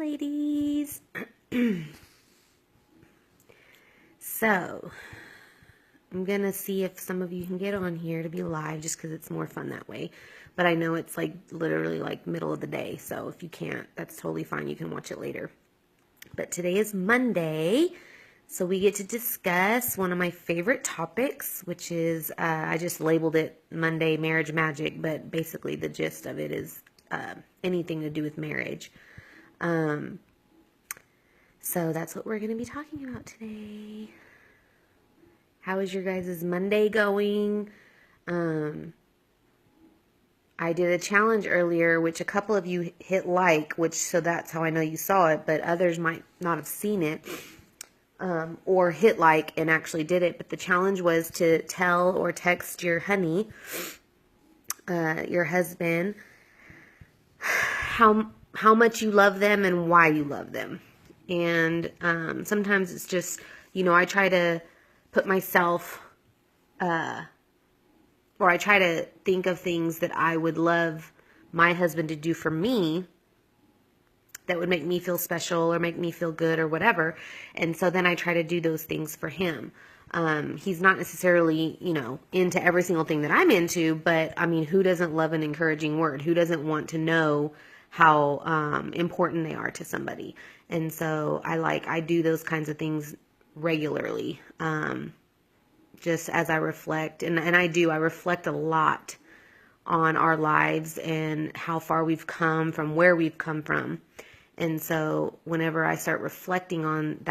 ladies. So, I'm going to see if some of you can get on here to be live just because it's more fun that way. But I know it's like literally like middle of the day. So if you can't, that's totally fine. You can watch it later. But today is Monday. So we get to discuss one of my favorite topics, which is, I just labeled it Monday Marriage Magic, but basically the gist of it is anything to do with marriage. So that's what we're going to be talking about today. How is your guys' Monday going? I did a challenge earlier, which a couple of you hit like, so that's how I know you saw it, but others might not have seen it. Or hit like and actually did it. But the challenge was to tell or text your honey, your husband, how much you love them and why you love them. And sometimes it's just, I try to put myself, or I try to think of things that I would love my husband to do for me that would make me feel special or make me feel good or whatever. And so then I try to do those things for him. He's not necessarily, into every single thing that I'm into, but I mean, who doesn't love an encouraging word? Who doesn't want to know how important they are to somebody? And so I do those kinds of things regularly, just as I reflect. And I reflect a lot on our lives and how far we've come from where we've come from. And so whenever I start reflecting on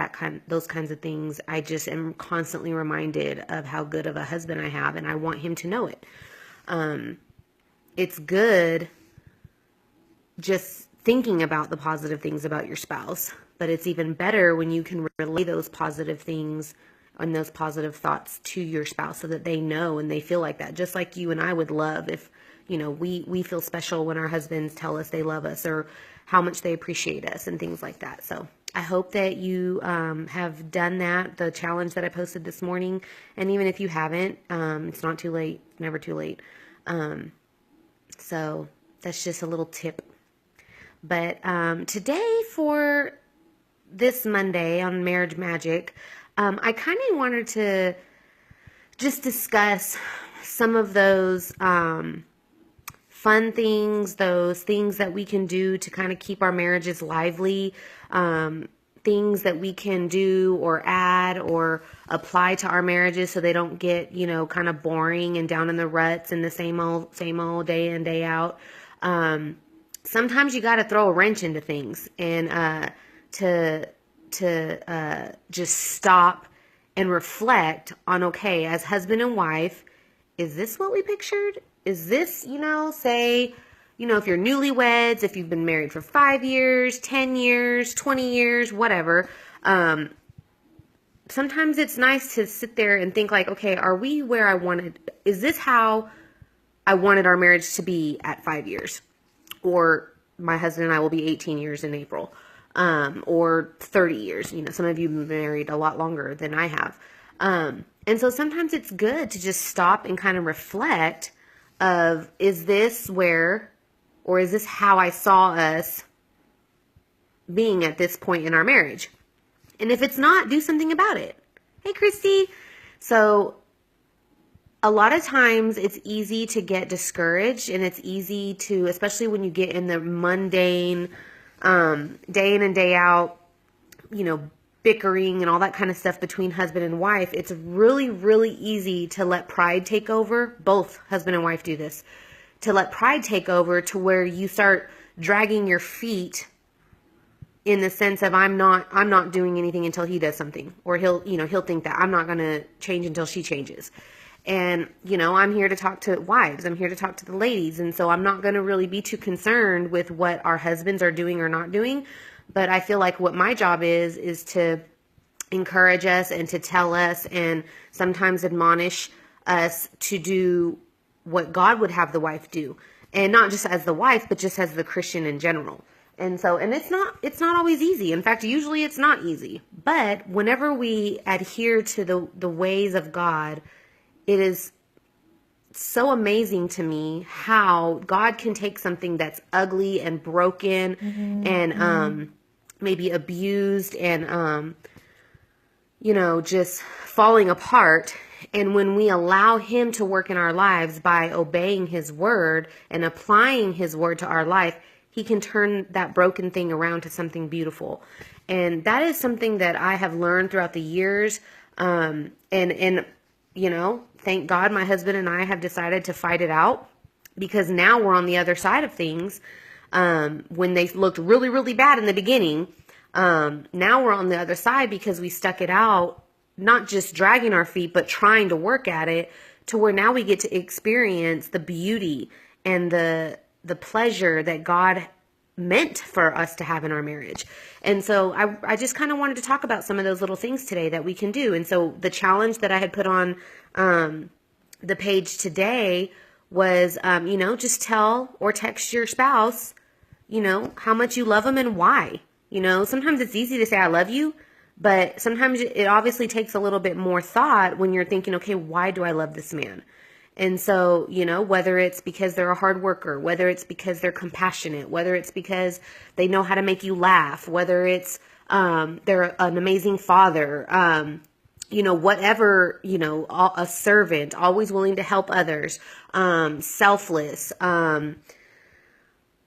those kinds of things, I just am constantly reminded of how good of a husband I have, and I want him to know it. It's good just thinking about the positive things about your spouse, but it's even better when you can relay those positive things and those positive thoughts to your spouse so that they know and they feel like that. Just like you and I would love if, we feel special when our husbands tell us they love us or how much they appreciate us and things like that. So I hope that you have done that, the challenge that I posted this morning. And even if you haven't, it's not too late, never too late. So that's just a little tip. But today for this Monday on Marriage Magic, I kind of wanted to just discuss some of those fun things, those things that we can do to kind of keep our marriages lively, things that we can do or add or apply to our marriages so they don't get, kind of boring and down in the ruts and the same old day in, day out. Sometimes you got to throw a wrench into things and to just stop and reflect on, okay, as husband and wife, is this what we pictured? Is this, say, if you're newlyweds, if you've been married for 5 years, 10 years, 20 years, whatever, sometimes it's nice to sit there and think like, okay, are we where I wanted? Is this how I wanted our marriage to be at 5 years? Or my husband and I will be 18 years in April, or 30 years. Some of you have been married a lot longer than I have. And so sometimes it's good to just stop and kind of reflect of, is this where, or is this how I saw us being at this point in our marriage? And if it's not, do something about it. Hey, Christy. So a lot of times it's easy to get discouraged, and it's easy to, especially when you get in the mundane, day in and day out, bickering and all that kind of stuff between husband and wife. It's really, really easy to let pride take over. Both husband and wife do this. To let pride take over to where you start dragging your feet in the sense of I'm not doing anything until he does something, or he'll think that I'm not going to change until she changes. And, I'm here to talk to wives. I'm here to talk to the ladies. And so I'm not going to really be too concerned with what our husbands are doing or not doing. But I feel like what my job is to encourage us and to tell us and sometimes admonish us to do what God would have the wife do. And not just as the wife, but just as the Christian in general. And it's not always easy. In fact, usually it's not easy. But whenever we adhere to the ways of God, it is so amazing to me how God can take something that's ugly and broken and maybe abused and, just falling apart. And when we allow him to work in our lives by obeying his word and applying his word to our life, he can turn that broken thing around to something beautiful. And that is something that I have learned throughout the years. And thank God my husband and I have decided to fight it out, because now we're on the other side of things. When they looked really, really bad in the beginning, now we're on the other side because we stuck it out, not just dragging our feet, but trying to work at it to where now we get to experience the beauty and the pleasure that God meant for us to have in our marriage. And so I just kind of wanted to talk about some of those little things today that we can do. And so the challenge that I had put on the page today was, just tell or text your spouse, how much you love them and why. Sometimes it's easy to say I love you, but sometimes it obviously takes a little bit more thought when you're thinking, okay, why do I love this man? And so, whether it's because they're a hard worker, whether it's because they're compassionate, whether it's because they know how to make you laugh, whether it's they're an amazing father, whatever, a servant, always willing to help others, selfless,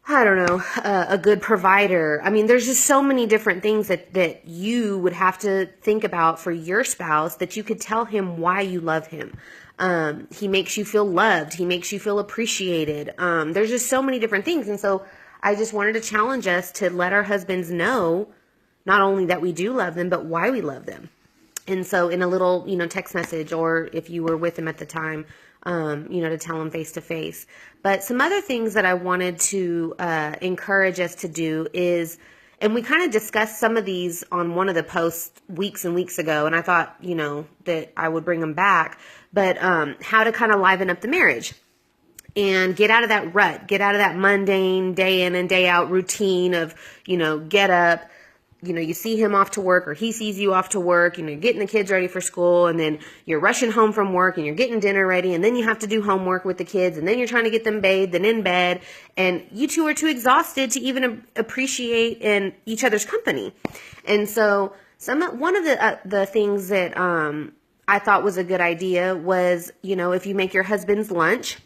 I don't know, a good provider. I mean, there's just so many different things that you would have to think about for your spouse that you could tell him why you love him. He makes you feel loved. He makes you feel appreciated. There's just so many different things. And so I just wanted to challenge us to let our husbands know not only that we do love them, but why we love them. And so in a little, text message, or if you were with them at the time, to tell them face to face. But some other things that I wanted to encourage us to do is, and we kind of discussed some of these on one of the posts weeks and weeks ago, and I thought, that I would bring them back, but how to kind of liven up the marriage and get out of that rut, get out of that mundane day in and day out routine of, get up, you see him off to work, or he sees you off to work, you're getting the kids ready for school, and then you're rushing home from work and you're getting dinner ready, and then you have to do homework with the kids, and then you're trying to get them bathed and in bed, and you two are too exhausted to even appreciate in each other's company. And so one of the things that I thought was a good idea was, if you make your husband's lunch,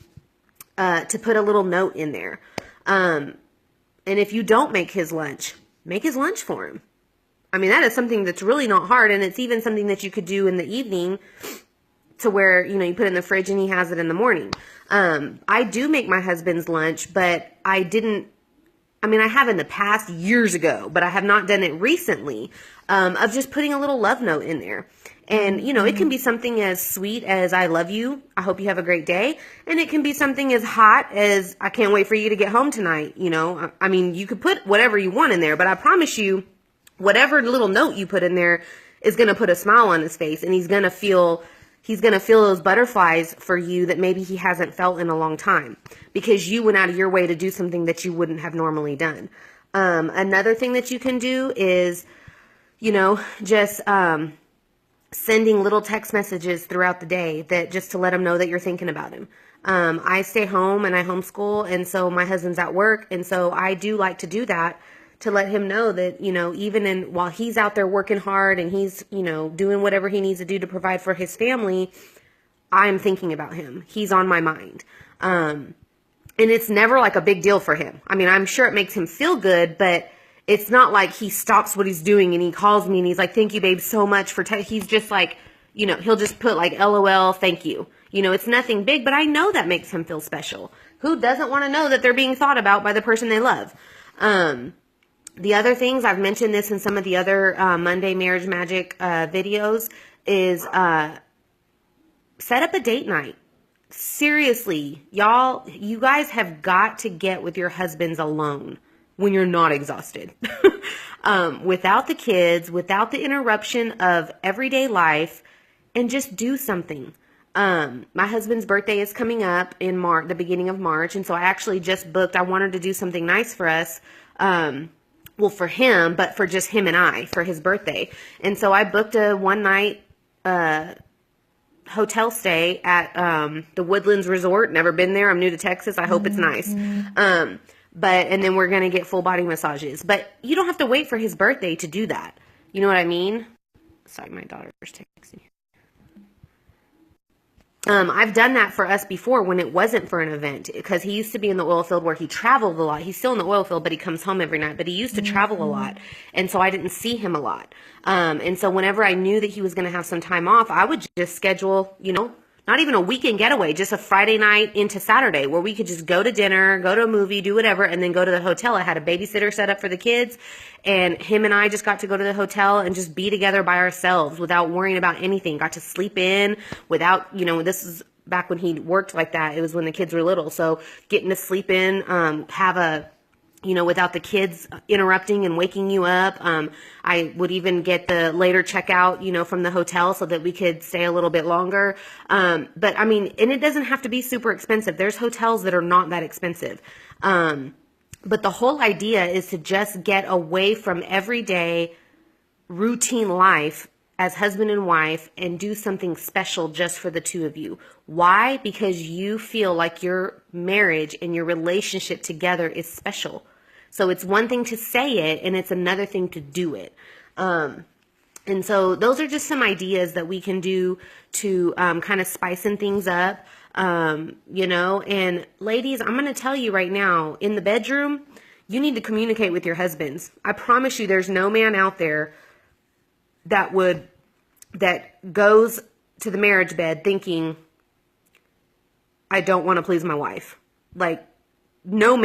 to put a little note in there. And if you don't make his lunch for him. I mean, that is something that's really not hard, and it's even something that you could do in the evening to where, you put it in the fridge and he has it in the morning. I do make my husband's lunch, but I have in the past years ago, but I have not done it recently, of just putting a little love note in there. And, it can be something as sweet as I love you, I hope you have a great day. And it can be something as hot as I can't wait for you to get home tonight. You could put whatever you want in there, but I promise you, whatever little note you put in there is going to put a smile on his face, and he's going to feel those butterflies for you that maybe he hasn't felt in a long time, because you went out of your way to do something that you wouldn't have normally done. Another thing that you can do is, just, sending little text messages throughout the day that just to let him know that you're thinking about him. I stay home and I homeschool, and so my husband's at work, and so I do like to do that to let him know that, even while he's out there working hard and he's, doing whatever he needs to do to provide for his family, I'm thinking about him. He's on my mind. And it's never like a big deal for him. I mean, I'm sure it makes him feel good, but it's not like he stops what he's doing and he calls me and he's like, thank you, babe, so much for, he's just like, he'll just put like, LOL, thank you. It's nothing big, but I know that makes him feel special. Who doesn't want to know that they're being thought about by the person they love? The other things, I've mentioned this in some of the other Monday Marriage Magic videos, is set up a date night. Seriously, y'all, you guys have got to get with your husbands alone when you're not exhausted. Without the kids, without the interruption of everyday life, and just do something. My husband's birthday is coming up in the beginning of March, and so I actually just booked, I wanted to do something nice for us, for him, but for just him and I, for his birthday. And so I booked a one-night hotel stay at the Woodlands Resort. Never been there. I'm new to Texas. I hope it's nice. and then we're going to get full body massages. But you don't have to wait for his birthday to do that. You know what I mean? Sorry, my daughter's texting. I've done that for us before when it wasn't for an event, because he used to be in the oil field where he traveled a lot. He's still in the oil field, but he comes home every night. But he used to travel a lot, and so I didn't see him a lot. And so whenever I knew that he was going to have some time off, I would just schedule, not even a weekend getaway, just a Friday night into Saturday where we could just go to dinner, go to a movie, do whatever, and then go to the hotel. I had a babysitter set up for the kids, and him and I just got to go to the hotel and just be together by ourselves without worrying about anything. Got to sleep in without, this is back when he worked like that. It was when the kids were little. So getting to sleep in, without the kids interrupting and waking you up. I would even get the later checkout, from the hotel so that we could stay a little bit longer. And it doesn't have to be super expensive. There's hotels that are not that expensive. But the whole idea is to just get away from everyday routine life as husband and wife and do something special just for the two of you. Why? Because you feel like your marriage and your relationship together is special. So it's one thing to say it, and it's another thing to do it. And so those are just some ideas that we can do to kind of spicing things up, and ladies, I'm going to tell you right now, in the bedroom, you need to communicate with your husbands. I promise you there's no man out there that goes to the marriage bed thinking, I don't want to please my wife. Like, no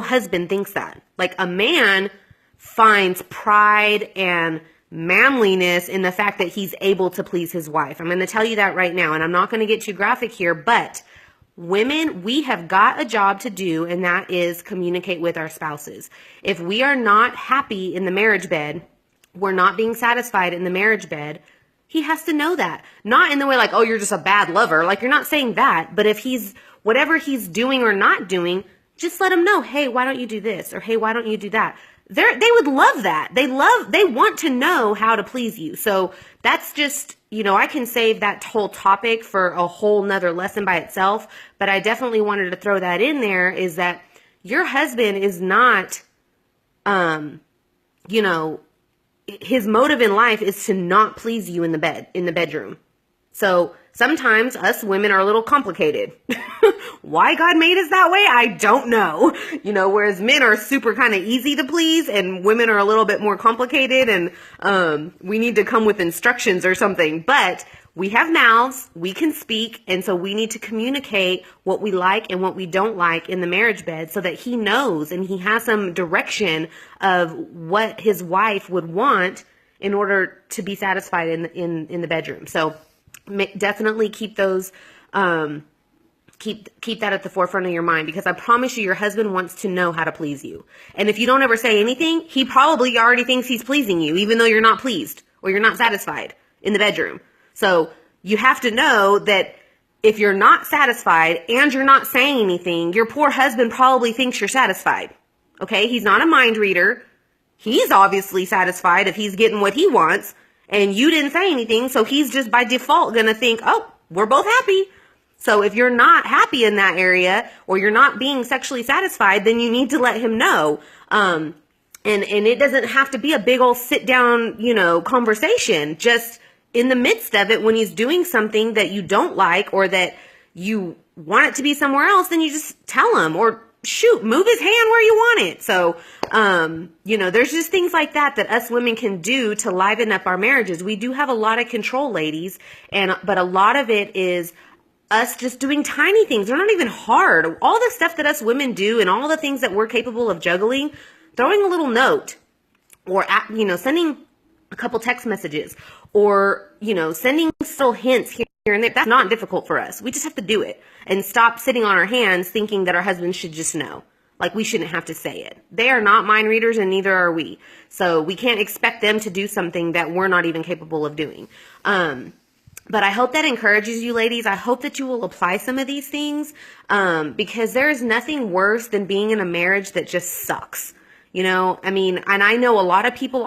husband thinks that. Like, a man finds pride and manliness in the fact that he's able to please his wife. I'm going to tell you that right now, and I'm not going to get too graphic here, but women, we have got a job to do, and that is communicate with our spouses. If we are not happy in the marriage bed, we're not being satisfied in the marriage bed, he has to know that. Not in the way like, oh, you're just a bad lover. Like, you're not saying that. But if whatever he's doing or not doing, just let him know, hey, why don't you do this? Or, hey, why don't you do that? They would love that. They want to know how to please you. So that's just, I can save that whole topic for a whole nother lesson by itself. But I definitely wanted to throw that in there, is that your husband is not, his motive in life is to not please you in the bedroom. So sometimes us women are a little complicated. Why God made us that way, I don't know. Whereas men are super kind of easy to please, and women are a little bit more complicated, and we need to come with instructions or something. But we have mouths, we can speak, and so we need to communicate what we like and what we don't like in the marriage bed so that he knows and he has some direction of what his wife would want in order to be satisfied in the bedroom. So definitely keep those, keep that at the forefront of your mind, because I promise you your husband wants to know how to please you. And if you don't ever say anything, he probably already thinks he's pleasing you, even though you're not pleased or you're not satisfied in the bedroom. So you have to know that if you're not satisfied and you're not saying anything, your poor husband probably thinks you're satisfied. Okay? He's not a mind reader. He's obviously satisfied if he's getting what he wants, and you didn't say anything. So he's just by default going to think, oh, we're both happy. So if you're not happy in that area, or you're not being sexually satisfied, then you need to let him know. And it doesn't have to be a big old sit down, conversation. Just in the midst of it, when he's doing something that you don't like or that you want it to be somewhere else, then you just tell him, or shoot, move his hand where you want it. So, there's just things like that us women can do to liven up our marriages. We do have a lot of control, ladies, but a lot of it is us just doing tiny things. They're not even hard. All the stuff that us women do and all the things that we're capable of juggling, throwing a little note, or, sending a couple text messages, or, sending little hints here and there. That's not difficult for us. We just have to do it and stop sitting on our hands thinking that our husbands should just know. Like, we shouldn't have to say it. They are not mind readers, and neither are we. So we can't expect them to do something that we're not even capable of doing. But I hope that encourages you, ladies. I hope that you will apply some of these things, because there is nothing worse than being in a marriage that just sucks. And I know a lot of people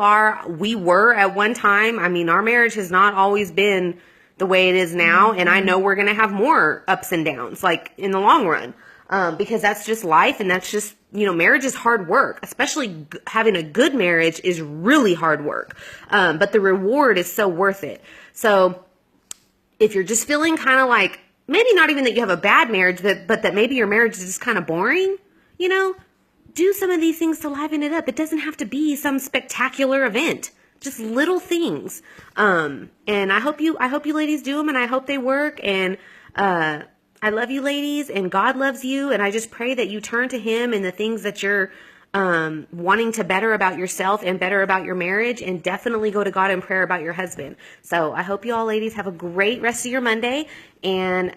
we were at one time. Our marriage has not always been the way it is now. And I know we're going to have more ups and downs, like in the long run. because that's just life, and that's just, marriage is hard work, especially having a good marriage is really hard work. But the reward is so worth it. So if you're just feeling kind of like, maybe not even that you have a bad marriage, but that maybe your marriage is just kind of boring, do some of these things to liven it up. It doesn't have to be some spectacular event, just little things. And I hope you ladies do them, and I hope they work. And, I love you ladies, and God loves you. And I just pray that you turn to him in the things that you're, wanting to better about yourself and better about your marriage, and definitely go to God in prayer about your husband. So I hope you all ladies have a great rest of your Monday, and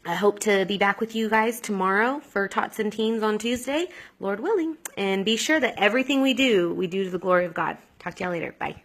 I hope to be back with you guys tomorrow for Tots and Teens on Tuesday, Lord willing. And be sure that everything we do to the glory of God. Talk to y'all later. Bye.